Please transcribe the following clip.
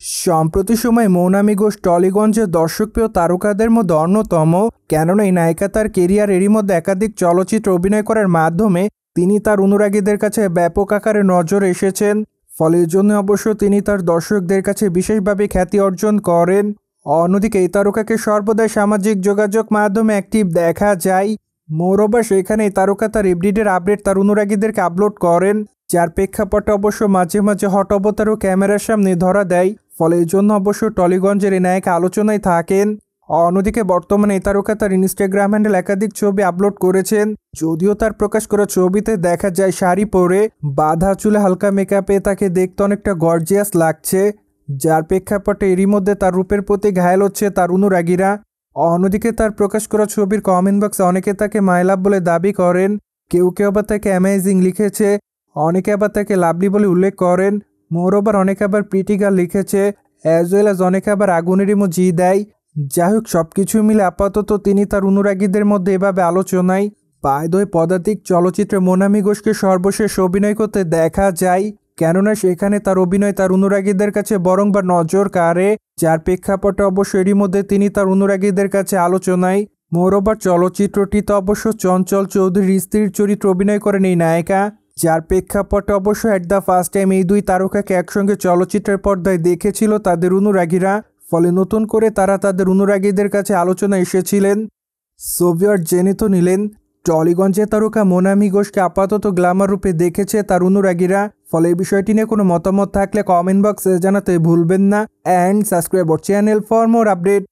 সম্প্রতি সময়ে মৌনামি ঘোষ টলিগঞ্জের দর্শকপ্রিয় তারকাদের মধ্যে অন্যতম। কেননা এই নায়িকা তার কেরিয়ার এরই মধ্যে একাধিক চলচ্চিত্রে অভিনয় করার মাধ্যমে তিনি তার অনুরাগীদের কাছে ব্যাপক আকারে নজর এসেছেন। ফলে এর জন্য অবশ্য তিনি তার দর্শকদের কাছে বিশেষভাবে খ্যাতি অর্জন করেন। অন্যদিকে এই তারকাকে সর্বদাই সামাজিক যোগাযোগ মাধ্যমে অ্যাক্টিভ দেখা যায়। মোরোবার সেখানে এই তারকা তার এভরিডের আপডেট তার অনুরাগীদেরকে আপলোড করেন, যার প্রেক্ষাপটে অবশ্য মাঝে মাঝে হট অবতারও ক্যামেরার সামনে ধরা দেয়। ফলে এই জন্য অবশ্য টলিগঞ্জের এই নায়ক আলোচনায় থাকেন। অন্যদিকে বর্তমানে এই তারকা তার ইনস্টাগ্রাম হ্যান্ডেল একাধিক ছবি আপলোড করেছেন। যদিও তার প্রকাশ করা ছবিতে দেখা যায় শাড়ি পরে বাঁধা চুলে হালকা মেকআপে তাকে দেখতে অনেকটা গর্জিয়াস লাগছে, যার প্রেক্ষাপটে এরই মধ্যে তার রূপের প্রতি ঘায়েল হচ্ছে তার অনুরাগীরা। অন্যদিকে তার প্রকাশ করা ছবির কমেন্ট বক্সে অনেকে তাকে মাই লাভ বলে দাবি করেন, কেউ কেউ আবার তাকে অ্যামেজিং লিখেছে, অনেকে আবার তাকে লাভলি বলে উল্লেখ করেন। মোরওভার অনেকে আবার প্রিটি গার্ল লিখেছে, অ্যাজ ওয়েল অ্যাজ অনেকে আবার আগুনের ইমোজি দেয়। যাই হোক, সব কিছু মিলে আপাতত তিনি তার অনুরাগীদের মধ্যে এভাবে আলোচনায়। বাই দ্য ওয়ে, পদাতিক চলচ্চিত্রে মৌনামি ঘোষকে সর্বশেষ অভিনয় করতে দেখা যায়, কেননা সেখানে তার অভিনয় তার অনুরাগীদের কাছে বরংবার নজর কাড়ে, যার প্রেক্ষাপটে অবশ্য এরই মধ্যে তিনি তার অনুরাগীদের কাছে আলোচনায়। মোরওভার চলচ্চিত্রটিতে অবশ্য চঞ্চল চৌধুরীর স্ত্রীর চরিত্রে অভিনয় করেন এই নায়িকা, যার প্রেক্ষাপটে অবশ্য অ্যাট দ্য ফার্স্ট টাইম এই দুই তারকাকে একসঙ্গে চলচ্চিত্রের পর্দায় দেখেছিল তাদের অনুরাগীরা। ফলে নতুন করে তারা তাদের অনুরাগীদের কাছে আলোচনা এসেছিলেন। সোভিয়ার জেনে তো নিলেন, টলিগঞ্জের তারকা মৌনামি ঘোষকে আপাতত গ্ল্যামার রূপে দেখেছে তার অনুরাগীরা। ফলে এই বিষয়টি নিয়ে কোনো মতামত থাকলে কমেন্ট বক্সে জানাতে ভুলবেন না। And subscribe our channel for more update.